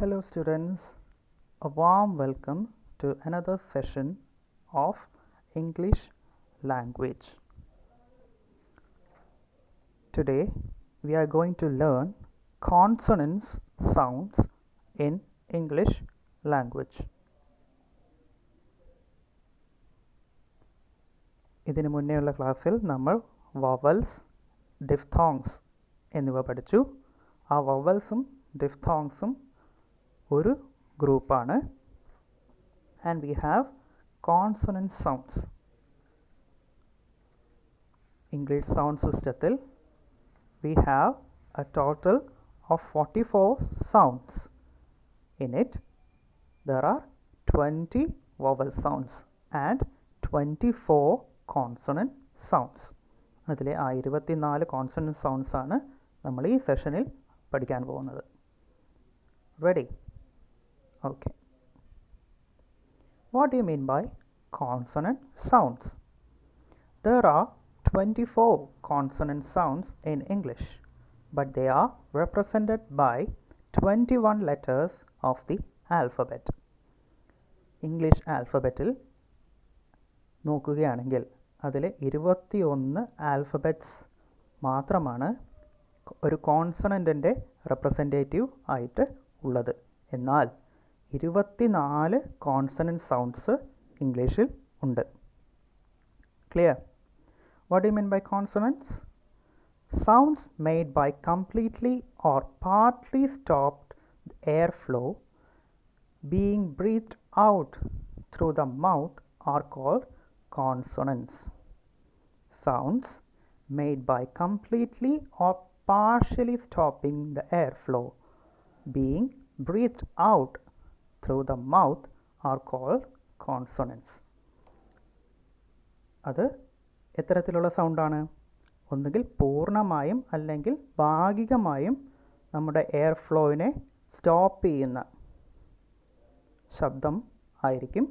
Hello students, a warm welcome to another session of English language. Today we are going to learn consonants sounds in English language. ഇതിനു മുന്നേയുള്ള ക്ലാസ്സിൽ നമ്മൾ vowels, diphthongs എന്നിവ പഠിച്ചു. ആ വവൽസും ഡിഫ്തോങ്സും ഒരു ഗ്രൂപ്പാണ്. and we have consonant sounds. English sound system we have a total of 44 sounds. In it there are 20 vowel sounds and 24 consonant sounds. അതിലെ 24 consonant sounds ആണ് നമ്മൾ ഈ സെഷനിൽ പഠിക്കാൻ പോകുന്നത്. Ready? Okay. What do you mean by consonant sounds? There are 24 consonant sounds in English, but they are represented by 21 letters of the alphabet. English alphabetൽ നോക്കുകയാണെങ്കിൽ അതിലെ 21 alphabets മാത്രമാണ് ഒരു കോൺസണൻറ്റിൻ്റെ റെപ്രസെൻറ്റേറ്റീവ് ആയിട്ട് ഉള്ളത്. എന്നാൽ 24 കോൺസണൻറ്റ് സൗണ്ട്സ് ഇംഗ്ലീഷിൽ ഉണ്ട്. Clear? What do you mean by consonants? Sounds made by completely or partly stopped air flow being breathed out through the mouth are called consonants. Sounds made by completely or partially stopping the airflow being breathed out through the mouth are called consonants. അത് എത്തരത്തിലുള്ള സൗണ്ടാണ്? ഒന്നുകിൽ പൂർണ്ണമായും അല്ലെങ്കിൽ ഭാഗികമായും നമ്മുടെ air ഫ്ലോയിനെ stop ചെയ്യുന്ന ശബ്ദം ആയിരിക്കും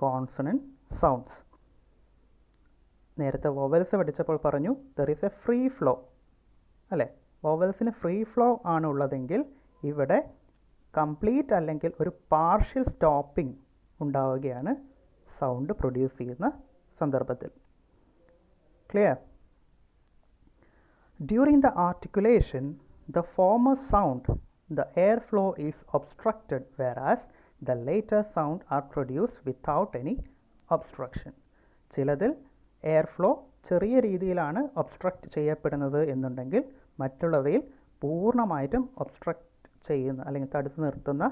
consonant sounds. നേരത്തെ വോവൽസ് പഠിച്ചപ്പോൾ പറഞ്ഞു there is A free flow അല്ലേ? വോവൽസിന് ഫ്രീ ഫ്ലോ ആണ് ഉള്ളതെങ്കിൽ ഇവിടെ കംപ്ലീറ്റ് അല്ലെങ്കിൽ ഒരു പാർഷ്യൽ സ്റ്റോപ്പിംഗ് ഉണ്ടാവുകയാണ് സൗണ്ട് പ്രൊഡ്യൂസ് ചെയ്യുന്ന സന്ദർഭത്തിൽ. Clear? During the articulation the former sound the air flow is obstructed whereas the latter sound are produced without any obstruction. ചിലതിൽ എയർ ഫ്ലോ ചെറിയ രീതിയിലാണ് ഒബ്സ്ട്രക്റ്റ് ചെയ്യപ്പെടുന്നത് എന്നുണ്ടെങ്കിൽ മറ്റുള്ളവയിൽ പൂർണ്ണമായിട്ടും ഒബ്സ്ട്രക്റ്റ് ചെയ്യുന്ന അല്ലെങ്കിൽ തടുത്തു നിർത്തുന്ന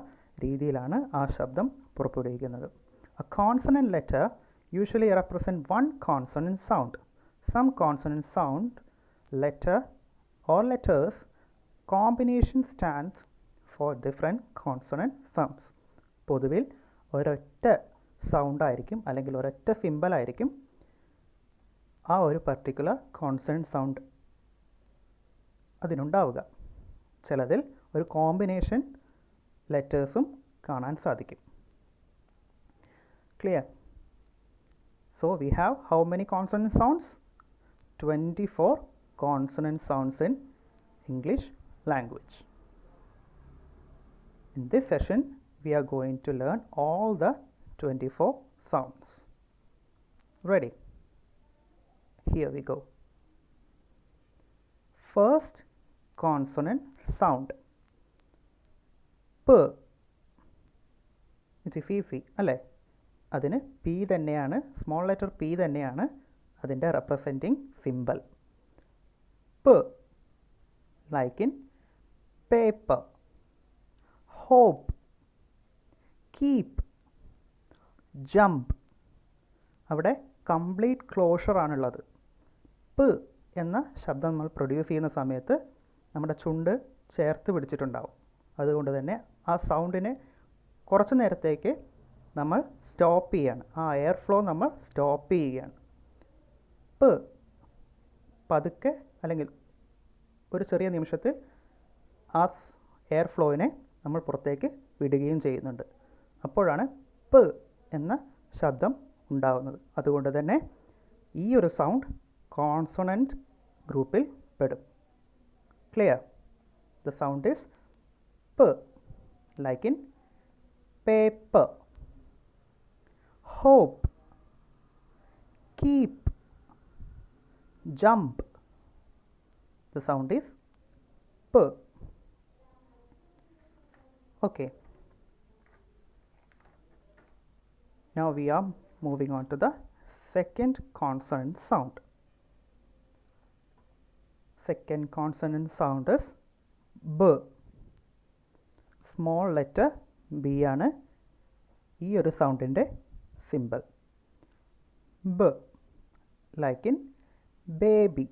രീതിയിലാണ് ആ ശബ്ദം പുറപ്പെടുവിക്കുന്നത്. A consonant letter usually represents one consonant sound. Some consonant sound letter or letters combination stands for different consonant sounds. പൊതുവിൽ ഒരൊറ്റ സൗണ്ട് ആയിരിക്കും അല്ലെങ്കിൽ ഒരൊറ്റ സിമ്പൽ ആയിരിക്കും ആ ഒരു പർട്ടിക്കുലർ കോൺസണൻറ്റ് സൗണ്ട് അതിനുണ്ടാവുക. ചിലതിൽ ഒരു കോമ്പിനേഷൻ ലെറ്റേഴ്സും കാണാൻ സാധിക്കും. Clear? So we have how many consonant sounds? 24 consonant sounds in English language. In this session we are going to learn all the 24 sounds. Ready? Here we go. First consonant sound. P. It is easy അല്ലേ? അതിന് P തന്നെയാണ്, small letter P തന്നെയാണ് അതിൻ്റെ representing symbol. P like in paper, hope, keep, jump. അവിടെ complete closure ആണുള്ളത്. പ് എന്ന ശബ്ദം നമ്മൾ പ്രൊഡ്യൂസ് ചെയ്യുന്ന സമയത്ത് നമ്മുടെ ചുണ്ട് ചേർത്ത് പിടിച്ചിട്ടുണ്ടാവും. അതുകൊണ്ട് തന്നെ ആ സൗണ്ടിനെ കുറച്ച് നേരത്തേക്ക് നമ്മൾ സ്റ്റോപ്പ് ചെയ്യാണ്. ആ എയർ ഫ്ലോ നമ്മൾ സ്റ്റോപ്പ് ചെയ്യുകയാണ്. പ് പതുക്കെ അല്ലെങ്കിൽ ഒരു ചെറിയ നിമിഷത്തിൽ ആ എയർ ഫ്ലോയിനെ നമ്മൾ പുറത്തേക്ക് വിടുകയും ചെയ്യുന്നുണ്ട്. അപ്പോഴാണ് പ് എന്ന ശബ്ദം ഉണ്ടാകുന്നത്. അതുകൊണ്ട് തന്നെ ഈ ഒരു സൗണ്ട് കോൺസണൻറ്റ് ഗ്രൂപ്പിൽ പെടും. ക്ലിയർ? ദ സൗണ്ട് ഈസ് പ്. like in paper. Hope, keep, jump. The sound is P. Okay. Now we are moving on to the second consonant sound. Second consonant sound is B. Small letter B ആണ് ഈ ഒരു സൗണ്ടിൻ്റെ symbol. B, like in baby,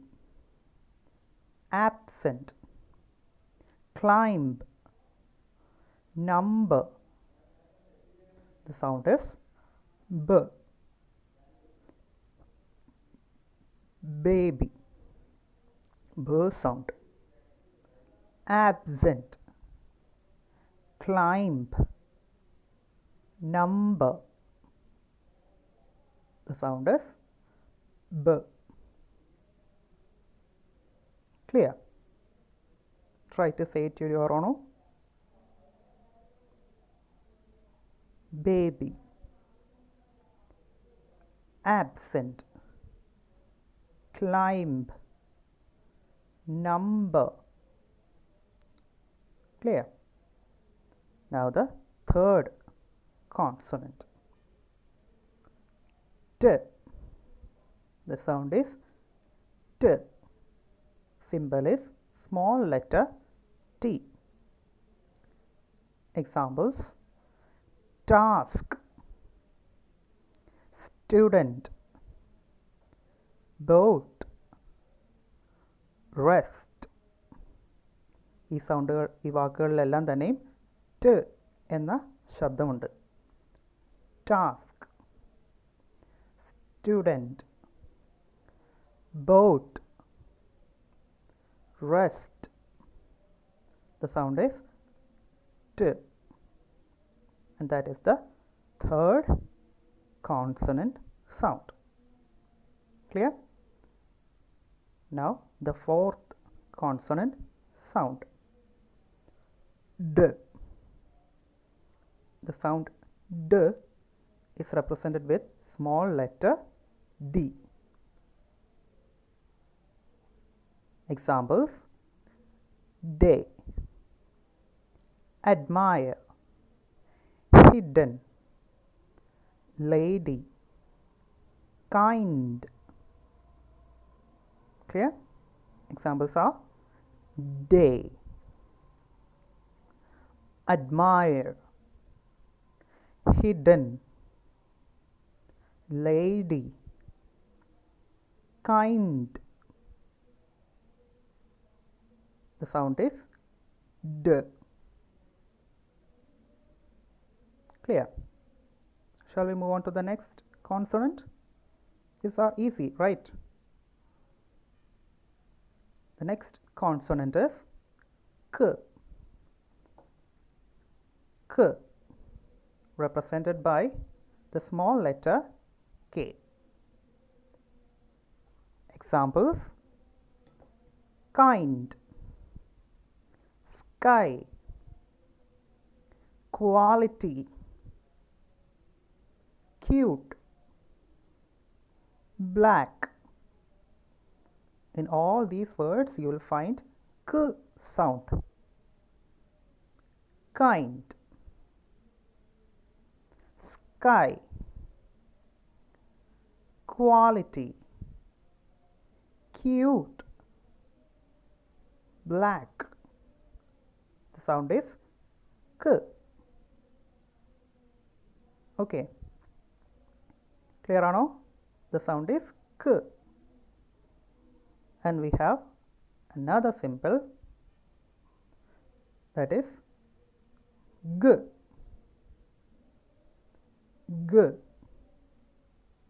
absent, climb, number. The sound is B. Baby, B sound. Absent, climb, number. The sound is B. Clear? Try to say it to your own. Baby, absent, climb, number. Clear? Now the third consonant. T. The sound is T. Symbol is small letter T. Examples: task, student, boat, rest. ഈ സൗണ്ടുകൾ ഈ വാക്കുകളിലെല്ലാം തന്നെയും ട് എന്ന ശബ്ദമുണ്ട്. Task, student, boat, rest. The sound is T, and that is the third consonant sound. Clear? Now the fourth consonant sound. D. The sound D is represented with small letter D. Examples: day, admire, hidden, lady, kind. Clear? Examples are day, admire, hidden, lady, kind. The sound is D. Clear? Shall we move on to the next consonant? These are easy, right? The next consonant is K. K, represented by the small letter K. Examples: kind, sky, quality, cute, black. In all these words you will find K sound. Kind, sky, quality, cute, black. The sound is K. Okay. Clear or no? The sound is K. And we have another symbol, that is G. G,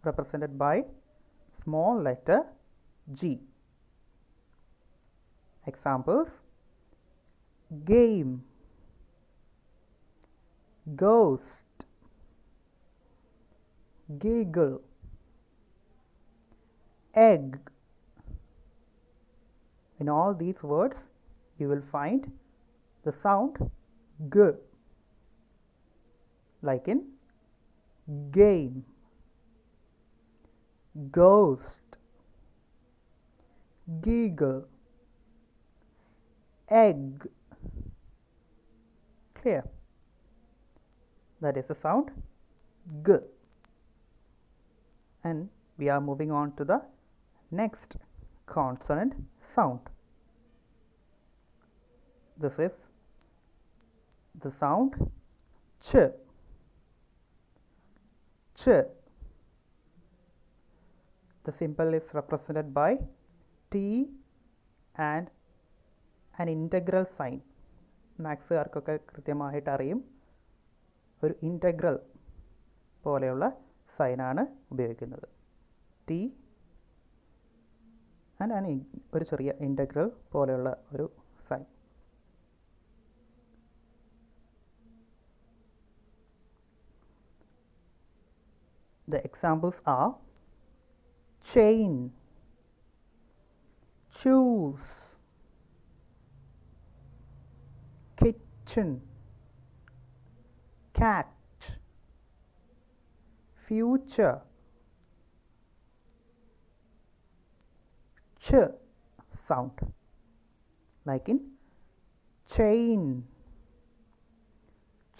represented by small letter G. Examples: game, ghost, giggle, egg. In all these words you will find the sound G. like in game, ghost, giggle, egg. Clear? That is the sound G. And we are moving on to the next consonant sound. This is the sound ch. Ch. The symbol is represented by T and an integral sign. മാത്സുകാർക്കൊക്കെ കൃത്യമായിട്ട് അറിയും, ഒരു integral പോലെയുള്ള സൈനാണ് ഉപയോഗിക്കുന്നത്. T and ഒരു ചെറിയ integral പോലെയുള്ള ഒരു sign. The examples are chain, choose, kitchen, cat, future, ch sound, like in chain,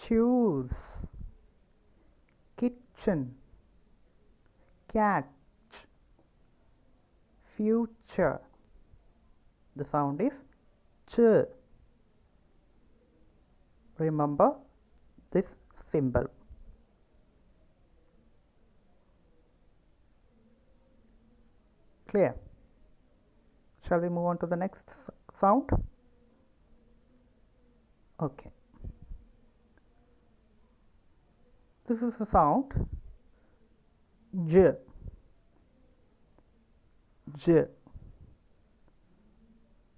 choose, kitchen, catch, future. The sound is ch. Remember this symbol. Clear? Shall we move on to the next sound? Okay. This is the sound J. J,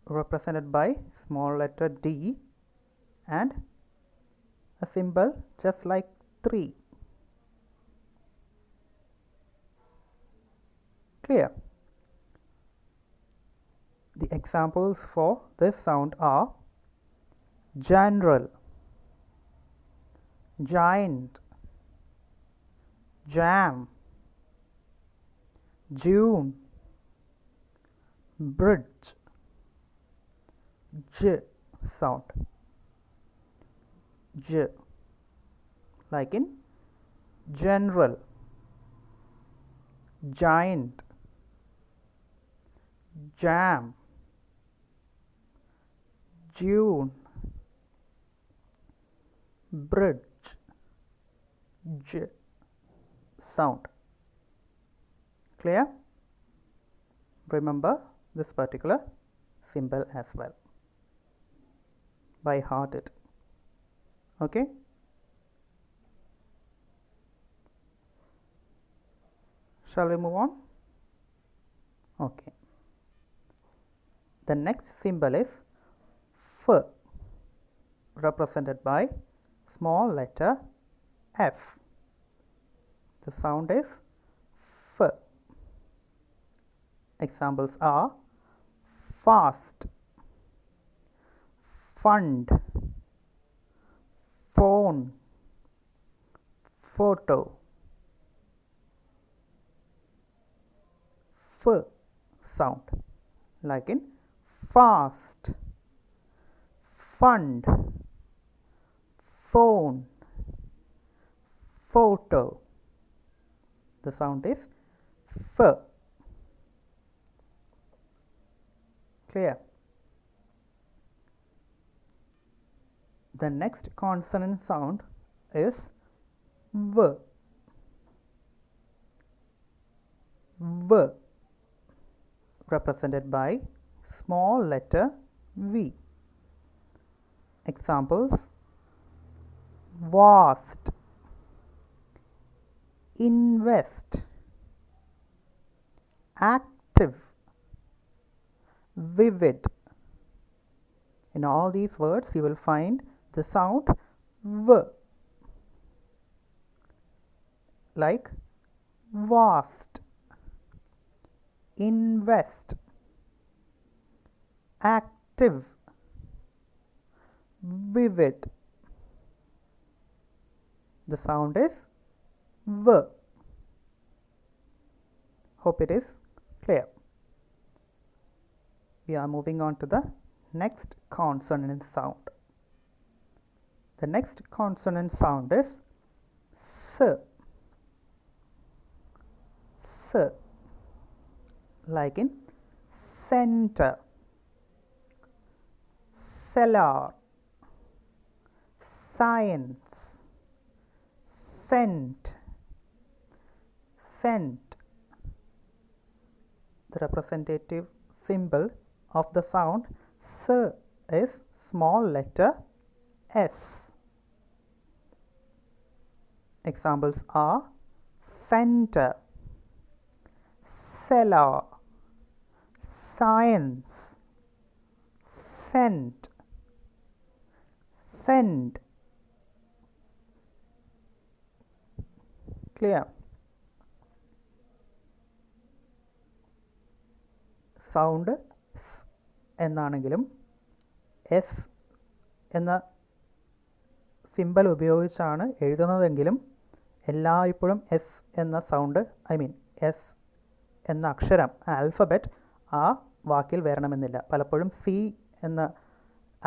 represented by small letter D and a symbol just like 3. Clear? The examples for this sound are general, giant, jam, June, bridge. J sound. J, like in general, giant, jam, June, bridge. J sound. Clear? Remember this particular symbol as well. By heart it. Okay? Shall we move on? Okay. The next symbol is F, represented by small letter F. The sound is F. Examples are fast, fund, phone, photo. F sound, like in fast, fund, phone, photo. The sound is F. Clear? The next consonant sound is V. V, represented by small letter V. Examples: vast, invest, active, vivid. In all these words you will find the sound V, like vast, invest, active, vivid. The sound is V. Hope it is clear. We are moving on to the next consonant sound. The next consonant sound is S. S. Like in center, cellar, science, scent, scent. The representative symbol of the sound S is small letter S. Examples are center, cellar, science, scent, scent. Clear? Sound സ് എന്നാണെങ്കിലും S എന്ന symbol ഉപയോഗിച്ചാണ് എഴുതുന്നതെങ്കിലും എല്ലായ്പ്പോഴും S എന്ന sound S എന്ന അക്ഷരം alphabet ആ വാക്കിൽ വരണമെന്നില്ല. പലപ്പോഴും സി എന്ന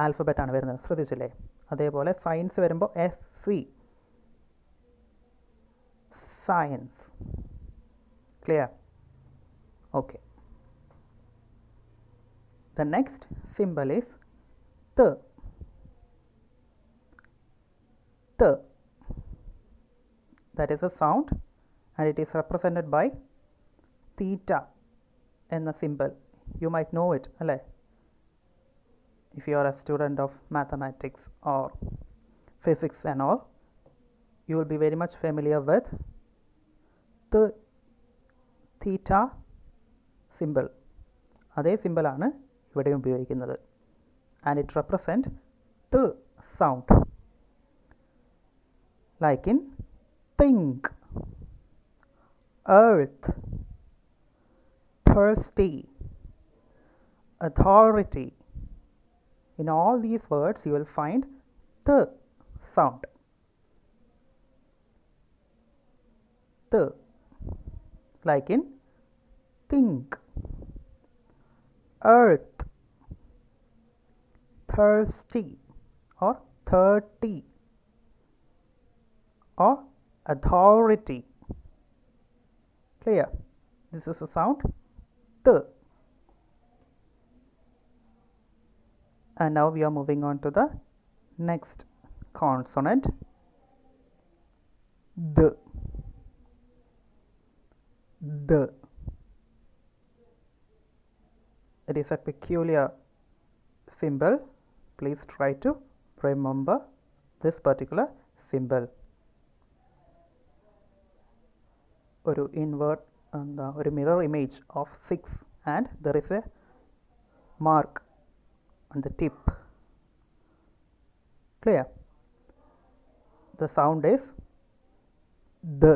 ആൽഫബറ്റാണ് വരുന്നത്, ശ്രദ്ധിച്ചില്ലേ? അതേപോലെ സയൻസ് വരുമ്പോൾ S C, science. Clear? Okay. The next symbol is T. T. That is a sound and it is represented by theta and the symbol. You might know it, alle? If you are a student of mathematics or physics and all, you will be very much familiar with the theta symbol. അതേ സിമ്പിളാണ് ഇവിടെയും ഉപയോഗിക്കുന്നത്. And it represents the sound. Like in think, earth, thirsty, authority. In all these words you will find the sound. The. Like in think, earth, thirsty or 30 or authority. Clear? This is the sound T. And now we are moving on to the next consonant, D. D. It is a peculiar symbol. Please try to remember this particular symbol. ഒരു ഒരു mirror image of 6 and there is a mark on the tip. Clear? The sound is D,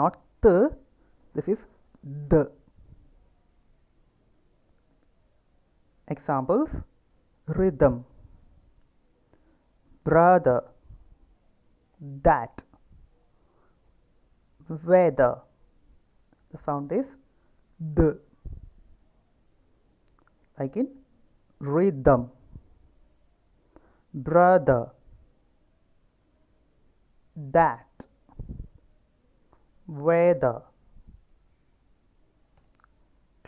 not T. This is D. Examples: rhythm, brother, that, weather. The sound is D. Like in rhythm, brother, that, weather.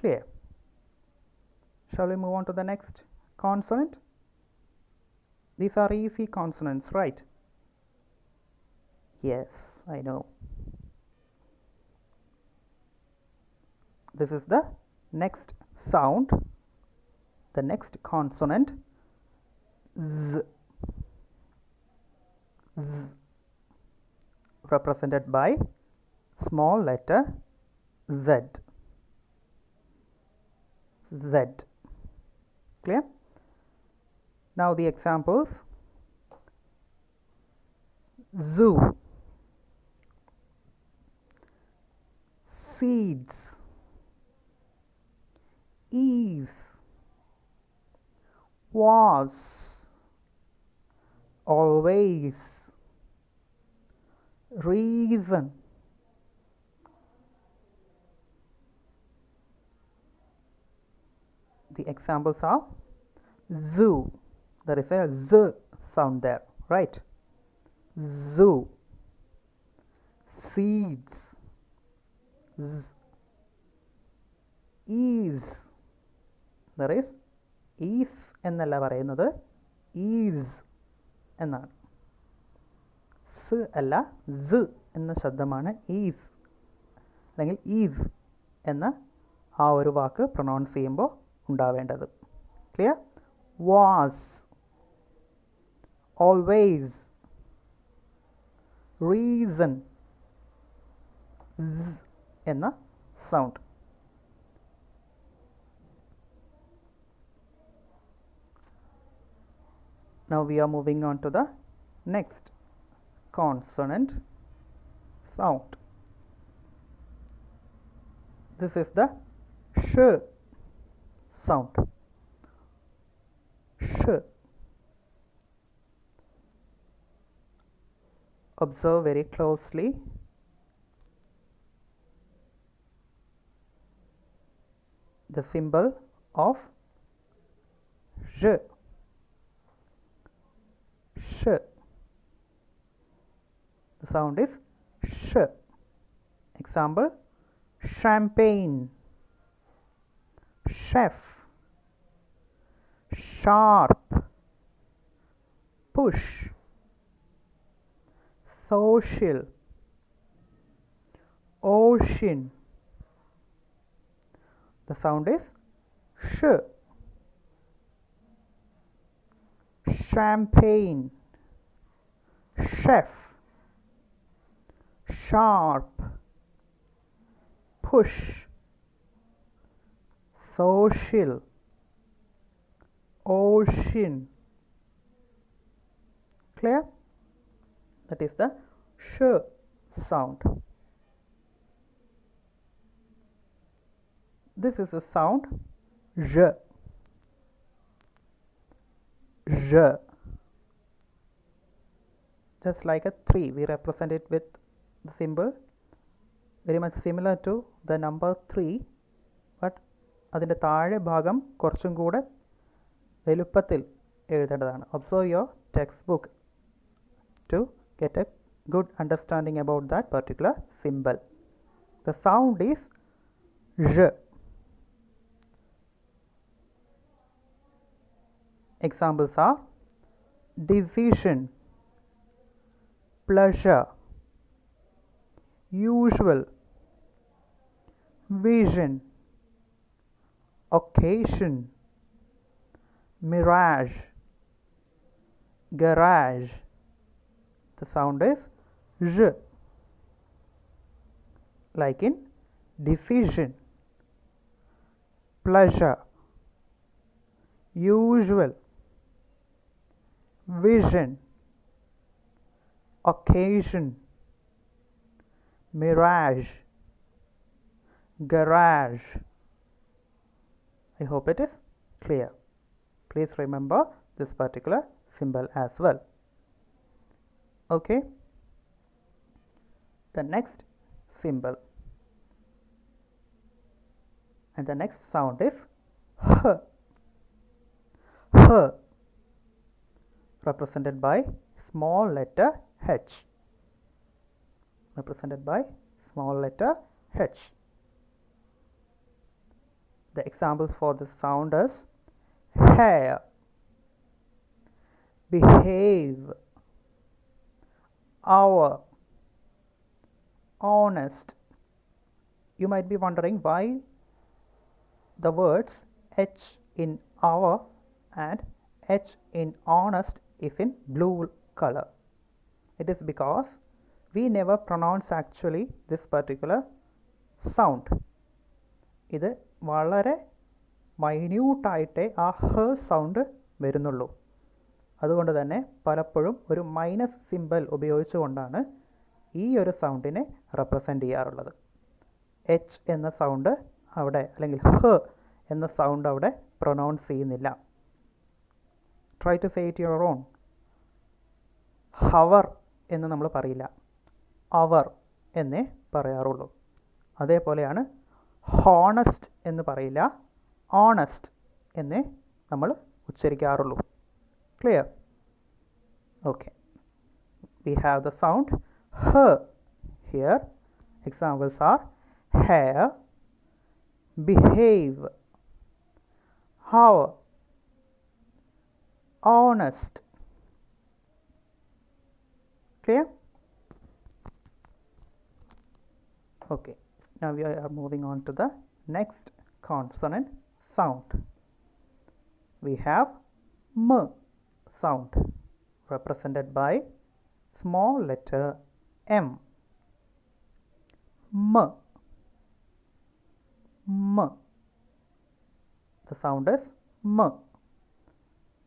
Clear? Shall we move on to the next consonant? These are easy consonants, right? Yes, I know. This is the next sound, the next consonant, Z. Z. Represented by small letter Z. Z. Clear? Now the examples: zoo, seeds, ease, was, always, reason. The examples are zoo. There is a z sound there, right? Zoo. Seeds. Ease. There is ease എന്നല്ല പറയുന്നത്, is എന്നാണ്. സ് അല്ല, z എന്ന ശബ്ദമാണ് is അല്ലെങ്കിൽ is എന്ന ആ ഒരു വാക്ക് പ്രൊനൗൺസ് ചെയ്യുമ്പോൾ ഉണ്ടാവേണ്ടത്. ക്ലിയർ? വാസ്, ഓൾവേസ്, റീസൺ, എന്ന sound. Now we are moving on to the next consonant sound. This is the sh sound. Sh. Observe very closely. The symbol of sh. Sh. The sound is sh. Example: champagne, chef, sharp, push, social, ocean. The sound is sh. Champagne, chef, sharp, push, social, ocean. Clear? That is the sh sound. This is the sound j. J. Just like a 3, we represent it with the symbol very much similar to the number 3, but അതിൻ്റെ താഴെ ഭാഗം കുറച്ചും കൂടെ വലുപ്പത്തിൽ എഴുതേണ്ടതാണ്. Observe your textbook to get a good understanding about that particular symbol. The sound is j. Examples are decision, pleasure, usual, vision, occasion, mirage, garage. The sound is j. Like in decision, pleasure, usual, vision, occasion, mirage, garage. I hope it is clear. Please remember this particular symbol as well. Okay. The next symbol and the next sound is h. H, represented by small letter h. Represented by small letter h. The examples for the sound is hair, behave, hour, honest. You might be wondering why the words h in hour and h in honest is in blue color. It is because we never pronounce actually this particular sound. ഇത് വളരെ മൈന്യൂട്ടായിട്ടേ ആ ഹ sound വരുന്നുള്ളൂ. അതുകൊണ്ട് തന്നെ പലപ്പോഴും ഒരു minus symbol ഉപയോഗിച്ചുകൊണ്ടാണ് ഈ ഒരു സൗണ്ടിനെ റെപ്രസെൻ്റ് ചെയ്യാറുള്ളത്. എച്ച് എന്ന സൗണ്ട് അവിടെ അല്ലെങ്കിൽ ഹ എന്ന സൗണ്ട് അവിടെ പ്രൊനൗൺസ് ചെയ്യുന്നില്ല. Try to say it your own. Hour എന്ന് നമ്മൾ പറയില്ല. അവർ എന്നേ പറയാറുള്ളൂ. അതേപോലെയാണ് ഹോണസ്റ്റ് എന്ന് പറയില്ല, ഓണസ്റ്റ് എന്നേ നമ്മൾ ഉച്ചരിക്കാറുള്ളൂ. Clear? Okay. We have the sound h here. Examples are hair, behave, hour, honest. Clear? Okay. Now we are moving on to the next consonant sound. We have m sound, represented by small letter m. M. M. The sound is m.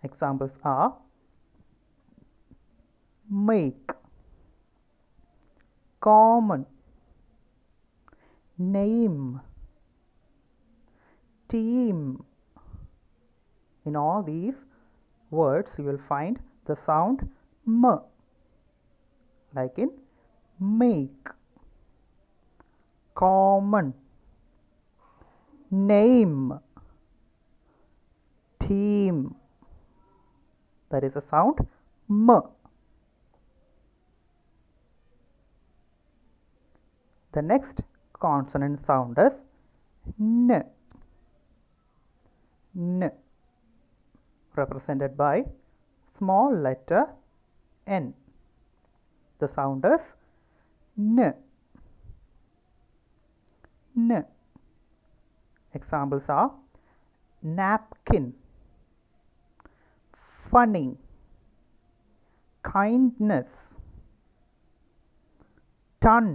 Examples are make, common, name, team. In all these words you will find the sound m, like in make, common, name, team. That is the sound m. The next consonant sound is n. N, represented by small letter n. The sound is n. N. Examples are napkin, funny, kindness, ton.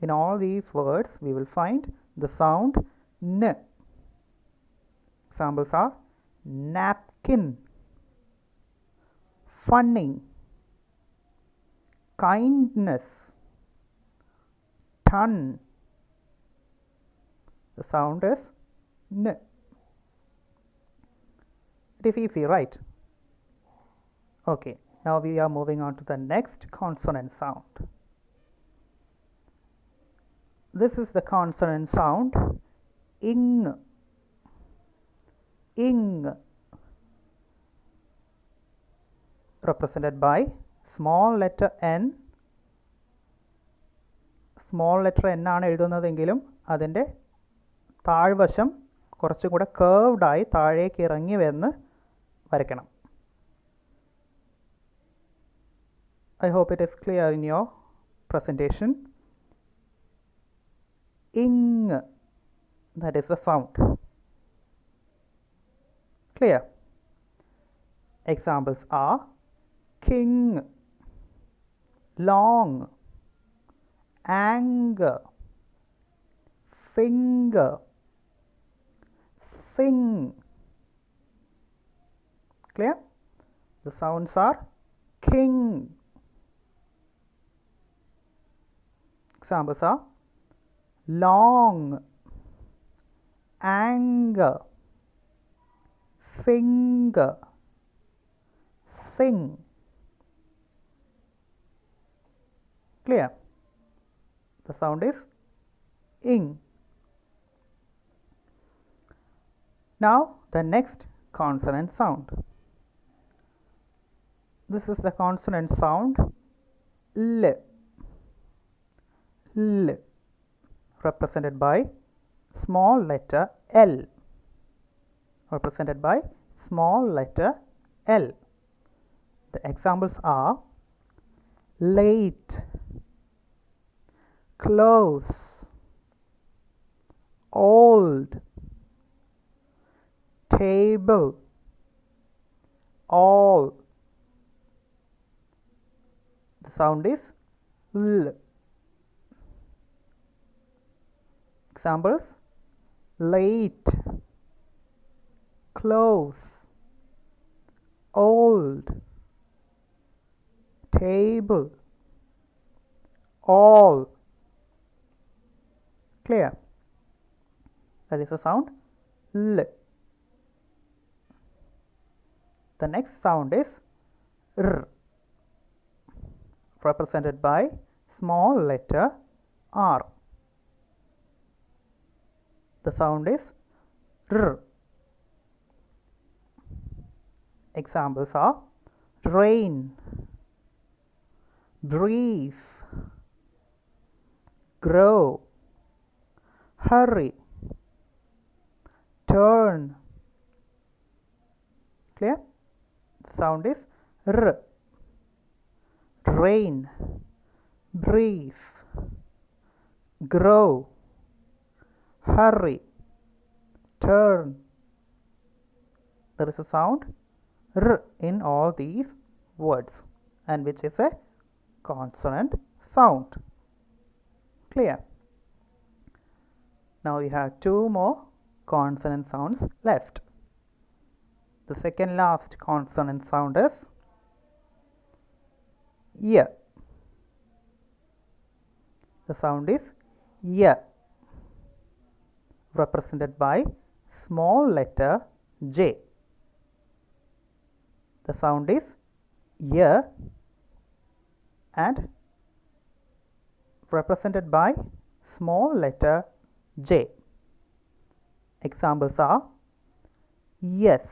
In all these words we will find the sound n. Examples are napkin, funny, kindness, ton. The sound is n. It is easy, right? Okay, now we are moving on to the next consonant sound. This is the consonant sound ing. Ing, represented by small letter n. Small letter n ആണ് എഴുതുന്നതെങ്കിലും അതിൻ്റെ താഴ്വശം കുറച്ചും കൂടെ കേർവ്ഡായി താഴേക്ക് ഇറങ്ങി വന്ന് വരയ്ക്കണം. I hope it is clear in your presentation. Ing, that is the sound. Clear? Examples are king, long, anger, finger, sing. Clear? The sounds are king. Examples are long, anger, finger, sing. Clear? The sound is ing. Now the next consonant sound. This is the consonant sound l. L, represented by small letter l. Represented by small letter l. The examples are late, close, old, table, all. The sound is l. Examples: late, close, old, table, all. Clear? That is the sound l. The next sound is r, represented by small letter R. The sound is R. Examples are rain, brief, grow, hurry, turn. Clear? The sound is R. Rain, brief, grow, hurry, turn. There is a sound R in all these words, and which is a consonant sound. Clear? Now we have two more consonant sounds left. The second last consonant sound is Y. The sound is Y, represented by small letter J. The sound is Y and represented by small letter J. Examples are yes,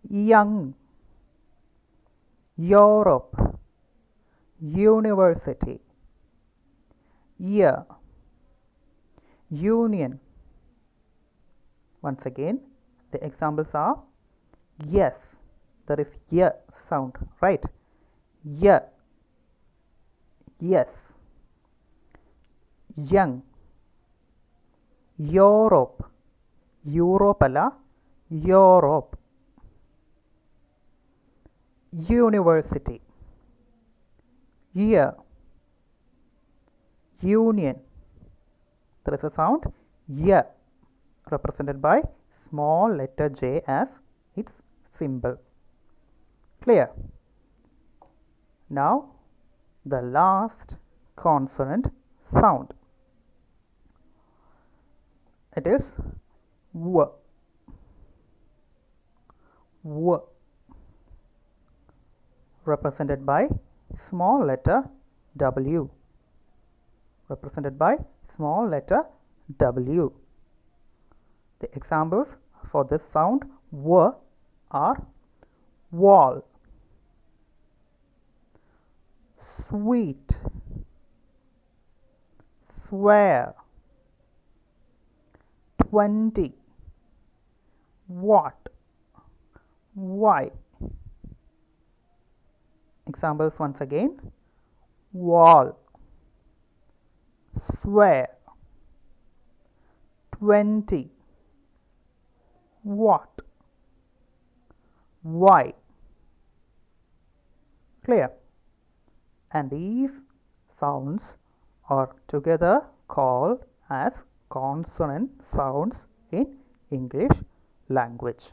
young, Europe, university, year, union. Once again, the examples are yes, there is Y sound, right? Y, yes, young, Europe, Europe alla, Europe, university, year, union. There is a sound Y, represented by small letter J as its symbol. Clear? Now the last consonant sound. It is W. W, represented by small letter W. Represented by small letter W. The examples for this sound W are wall, sweet, swear, 20, what, why. Examples once again: wall, swear, 20, what, why. Clear? And these sounds are together called as consonant sounds in English language.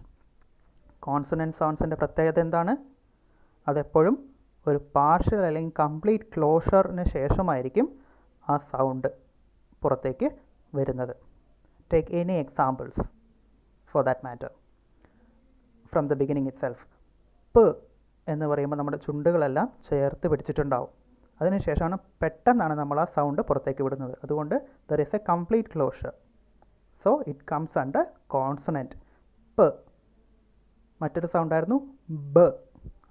Consonant sounds ന്റെ പ്രത്യേകത എന്താണ്? അതെപ്പോഴും ഒരു partial അല്ലെങ്കിൽ complete ക്ലോഷറിന് ശേഷമായിരിക്കും ആ sound പുറത്തേക്ക് വരുന്നത്. Take any examples for that matter. From the beginning itself. P എന്ന് പറയുമ്പോൾ നമ്മുടെ ചുണ്ടുകളെല്ലാം ചേർത്ത് പിടിച്ചിട്ടുണ്ടാവും. അതിനുശേഷമാണ് പെട്ടെന്നാണ് നമ്മൾ ആ സൗണ്ട് പുറത്തേക്ക് വിടുന്നത്. അതുകൊണ്ട് there is a complete closure. So it comes under consonant. P. മറ്റൊരു സൗണ്ടായിരുന്നു B.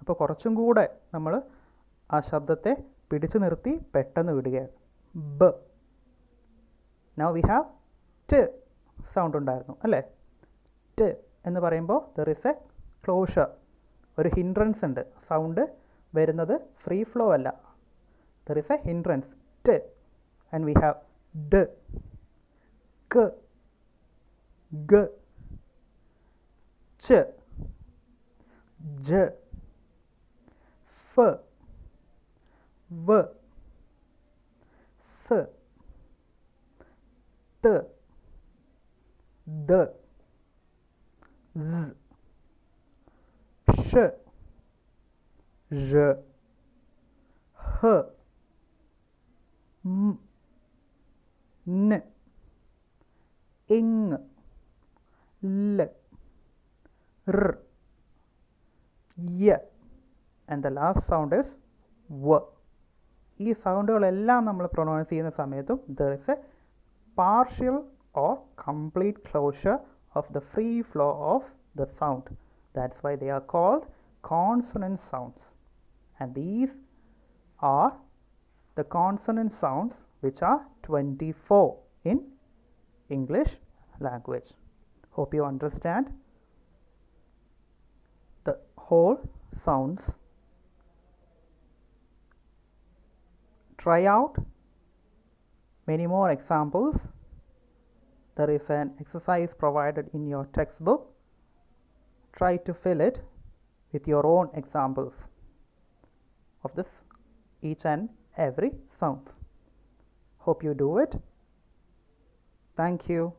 അപ്പോൾ കുറച്ചും കൂടെ നമ്മൾ ആ ശബ്ദത്തെ പിടിച്ചു നിർത്തി പെട്ടെന്ന് വിടുകയാണ്. B. Now we have T sound ഉണ്ടായിരുന്നു അല്ലേ? T എന്ന് പറയുമ്പോൾ there is a closure. ഒരു ഹിൻഡ്രൻസ് ഉണ്ട്. സൗണ്ട് വരുന്നത് ഫ്രീ ഫ്ലോ അല്ല. There is a hindrance, T, and we have D, K, G, Ch, J, F, V, S, T, D, Z, Sh, J, H, M, N, ing, L, R, Y, and the last sound is w. ഈ സൗണ്ടുകളെല്ലാം നമ്മൾ pronounce ചെയ്യുന്ന സമയത്തും there is a partial or complete closure of the free flow of the sound. That's why they are called consonant sounds. And these are the consonant sounds which are 24 in English language. Hope you understand the whole sounds. Try out many more examples. There is an exercise provided in your textbook. Try to fill it with your own examples of this each and every sound. Hope you do it. Thank you.